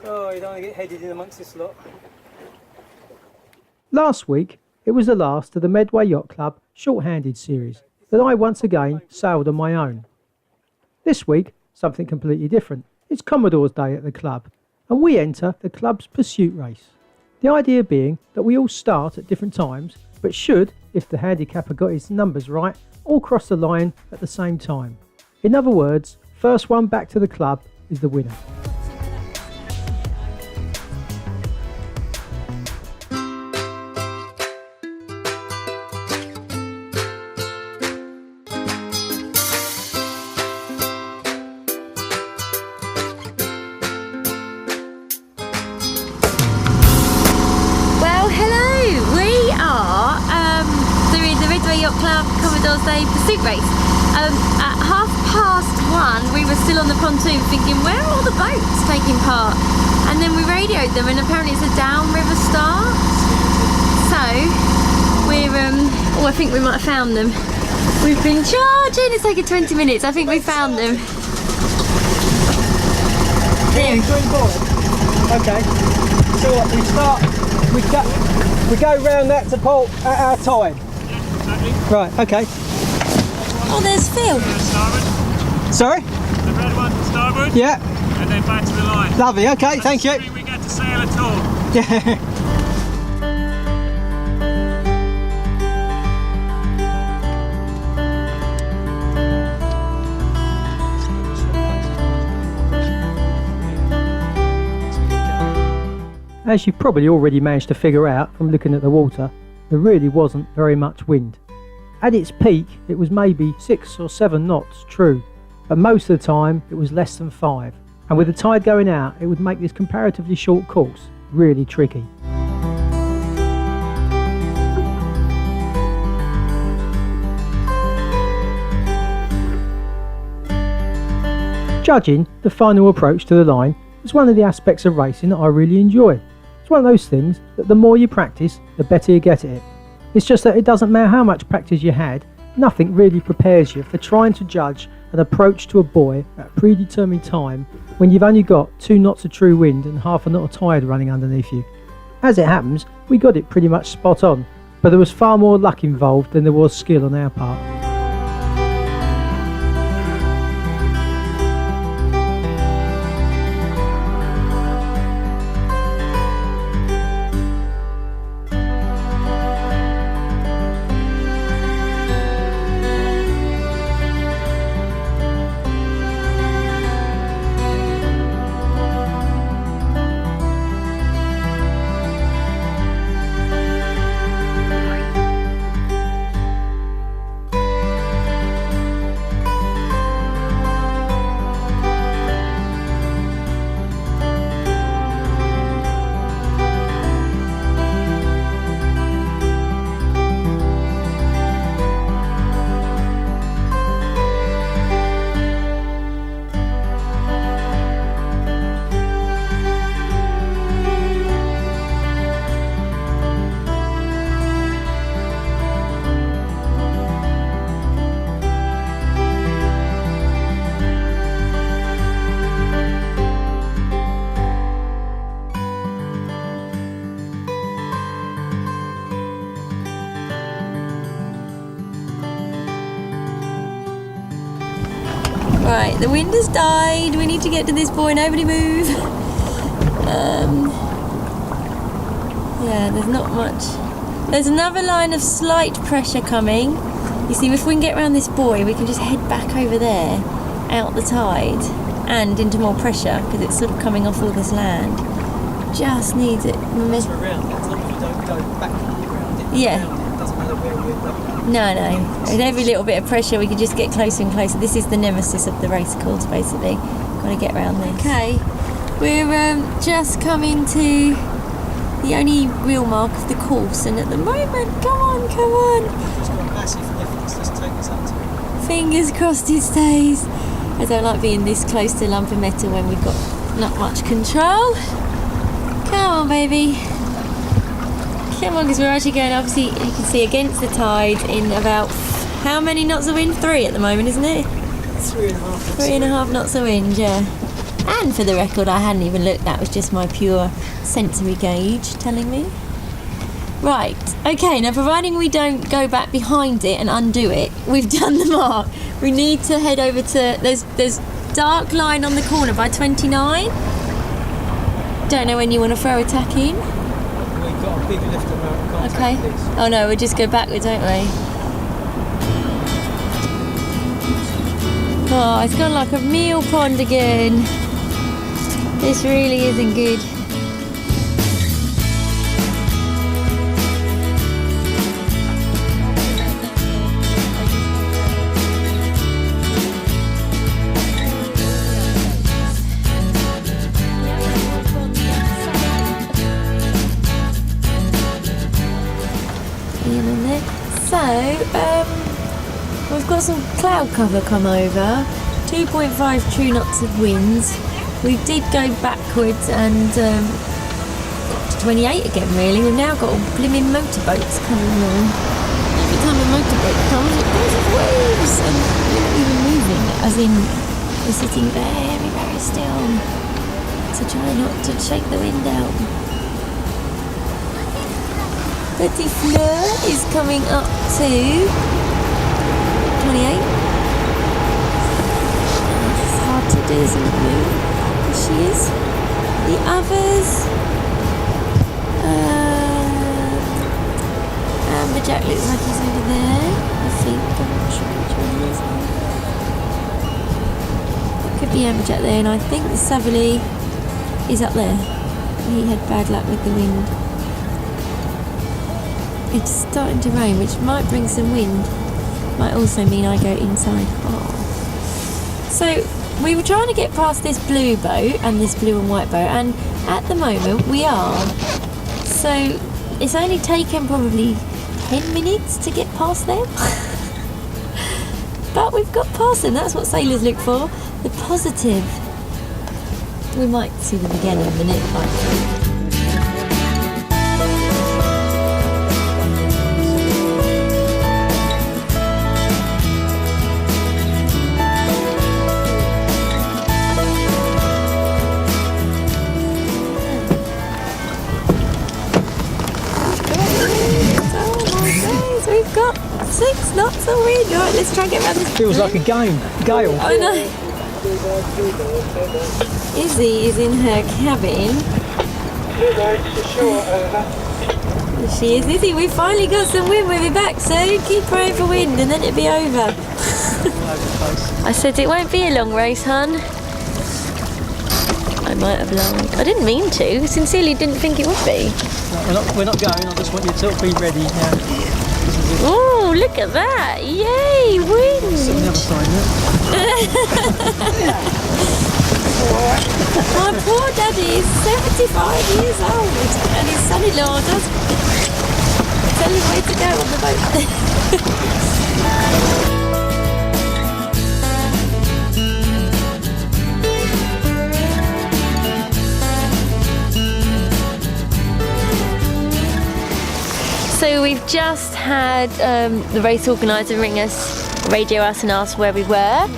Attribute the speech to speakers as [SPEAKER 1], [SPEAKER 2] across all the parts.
[SPEAKER 1] Oh, you don't want to get headed in amongst this lot.
[SPEAKER 2] Last week, it was the last of the Medway Yacht Club short-handed series that I once again sailed on my own. This week, something completely different. It's Commodores Day at the club, and we enter the club's pursuit race. The idea being that we all start at different times, but should, if the handicapper got his numbers right, all cross the line at the same time. In other words, first one back to the club is the winner.
[SPEAKER 3] Medway Yacht Club Commodores Day pursuit race. At 1:30 we were still on the pontoon thinking, where are all the boats taking part? And then we radioed them and apparently it's a downriver start. So we're I think we might have found them. We've been charging, it's taken 20 minutes. I think we found them. There.
[SPEAKER 1] Okay. So what, we go round that to port at our time. Right, okay.
[SPEAKER 3] Oh, there's Phil.
[SPEAKER 1] Sorry?
[SPEAKER 4] The red one to starboard.
[SPEAKER 1] Yeah.
[SPEAKER 4] And then back to the line.
[SPEAKER 1] Lovely, okay, thank you.
[SPEAKER 4] We get to sail at all.
[SPEAKER 1] Yeah.
[SPEAKER 2] As you've probably already managed to figure out from looking at the water, there really wasn't very much wind. At its peak, it was maybe 6 or 7 knots, true, but most of the time it was less than 5. And with the tide going out, it would make this comparatively short course really tricky. Judging the final approach to the line is one of the aspects of racing that I really enjoy. It's one of those things that the more you practice, the better you get at it. It's just that it doesn't matter how much practice you had, nothing really prepares you for trying to judge an approach to a buoy at a predetermined time when you've only got 2 knots of true wind and half a knot of tide running underneath you. As it happens, we got it pretty much spot on, but there was far more luck involved than there was skill on our part.
[SPEAKER 3] Right, the wind has died. We need to get to this buoy. Nobody move. Yeah, there's not much. There's another line of slight pressure coming. You see, if we can get around this buoy, we can just head back over there, out the tide, and into more pressure because it's sort of coming off all this land. Just needs it.
[SPEAKER 1] As long as you don't go back around it.
[SPEAKER 3] Yeah.
[SPEAKER 1] It doesn't matter where we're going.
[SPEAKER 3] No. With every little bit of pressure, we can just get closer and closer. This is the nemesis of the race course, basically. Got to get around this. Okay, we're just coming to the only real mark of the course, and at the moment, come on.
[SPEAKER 1] It's got massive efforts to take us up to it.
[SPEAKER 3] Fingers crossed it stays. I don't like being this close to a lump of metal when we've got not much control. Come on, baby. Come on, because we're actually going, obviously, you can see against the tide in about, how many knots of wind? 3 at the moment, isn't it?
[SPEAKER 1] 3.5 knots.
[SPEAKER 3] 3.5 knots of wind, yeah. And for the record, I hadn't even looked. That was just my pure sensory gauge telling me. Right, okay, now providing we don't go back behind it and undo it, we've done the mark. We need to head over to, there's dark line on the corner by 29. Don't know when you want to throw a tack in.
[SPEAKER 1] We've got a big lift around.
[SPEAKER 3] Okay. Oh no, we'll just go backwards, don't we? Oh, it's gone like a meal pond again. This really isn't good. So, we've got some cloud cover come over, 2.5 true knots of winds. We did go backwards and got to 28 again really. We've now got all blimmin' motorboats coming along. Every time a motorboat comes, it goes with waves and we're not even moving, as in we're sitting very, very still to try not to shake the wind out. Petit Fleur is coming up to 28. It's hard to do, isn't it? There she is. The others. Amberjack looks like he's over there. I think. I'm not sure which one he is. It could be Amberjack there, and I think the Savalli is up there. He had bad luck with the wind. It's starting to rain, which might bring some wind. Might also mean I go inside. Oh. So we were trying to get past this blue boat and this blue and white boat, and at the moment we are. So it's only taken probably 10 minutes to get past them. But we've got past them. That's what sailors look for. The positive. We might see them again in a minute. We've got 6 knots of wind. Right, let's try and get around this.
[SPEAKER 1] Feels like a gale.
[SPEAKER 3] I know. Izzy is in her cabin. There she is. Izzy, we finally got some wind. We'll be back soon. Keep praying for wind and then it'll be over. I said it won't be a long race, hun. I might have lied. I didn't mean to. Sincerely didn't think it would be.
[SPEAKER 1] No, we're not going. I just want you to be ready now.
[SPEAKER 3] Oh, look at that! Yay, wind!
[SPEAKER 1] Sit on the other side,
[SPEAKER 3] My poor daddy is 75 years old and his son-in-law does tell him where to go on the boat. So we've just had the race organiser ring us, radio us and ask where we were.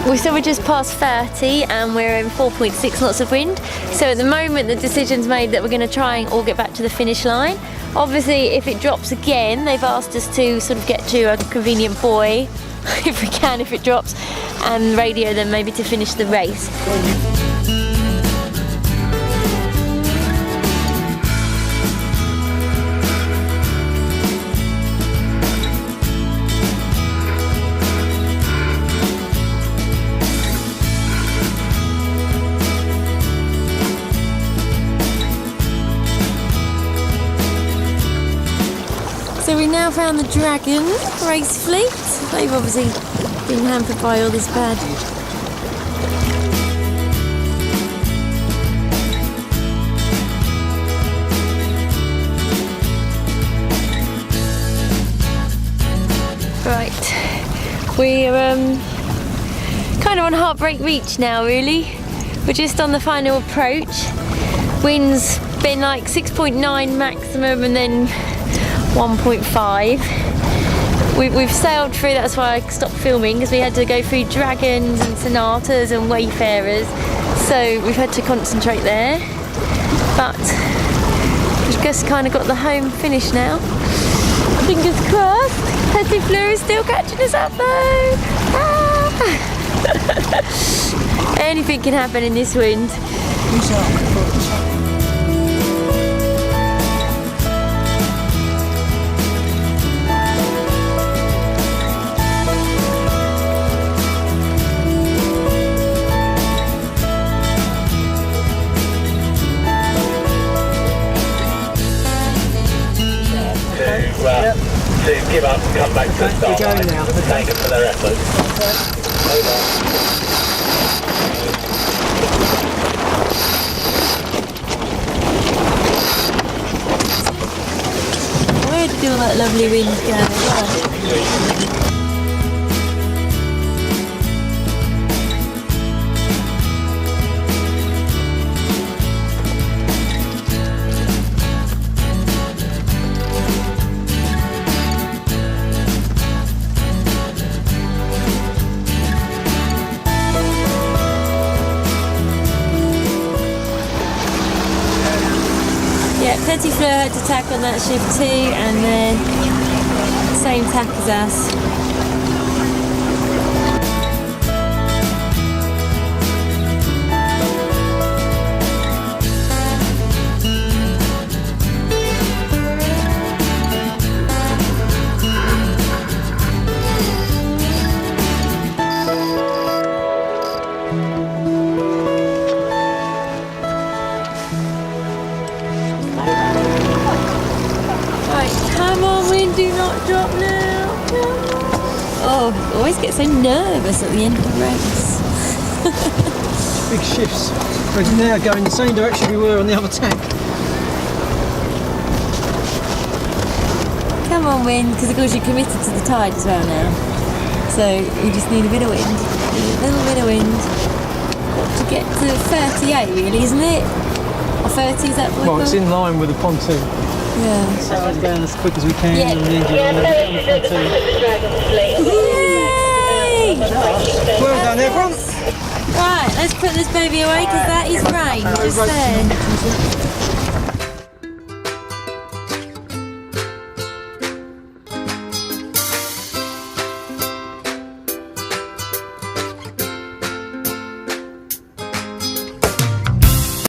[SPEAKER 3] We're just past 30 and we're in 4.6 knots of wind. So at the moment the decision's made that we're going to try and all get back to the finish line. Obviously if it drops again, they've asked us to sort of get to a convenient buoy, if we can, if it drops, and radio them maybe to finish the race. So we now found the Dragon race fleet. They've obviously been hampered by all this bad. Right, we're kind of on Heartbreak Beach now really. We're just on the final approach. Wind's been like 6.9 maximum and then 1.5. we've sailed through, that's why I stopped filming, because we had to go through dragons and sonatas and wayfarers, so we've had to concentrate there, but we've just kind of got the home finish now. Fingers crossed. Petit Fleur is still catching us up though. Ah. Anything can happen in this wind.
[SPEAKER 5] To give up and come back to the start line.
[SPEAKER 1] Now.
[SPEAKER 5] Thank them for their efforts.
[SPEAKER 3] Where did all that lovely wind go? Petit Fleur had to tack on that shift too, and then same tack as us. Come on, wind, do not drop now. Oh, I always get so nervous at the end of the race.
[SPEAKER 1] Big shifts. We're now going the same direction we were on the other tack.
[SPEAKER 3] Come on, wind, because of course you're committed to the tide as well now. So you just need a bit of wind. A little bit of wind. Got to get to 38 really, isn't it? Or 30, is that what?
[SPEAKER 1] Well, it's in line with the pontoon.
[SPEAKER 3] Yeah.
[SPEAKER 1] So we're down as quick as we can
[SPEAKER 3] Yeah.
[SPEAKER 1] and the engine on the pontoon.
[SPEAKER 3] Yay!
[SPEAKER 1] Well done, everyone.
[SPEAKER 3] Right, let's put this baby away because that is rain, just saying.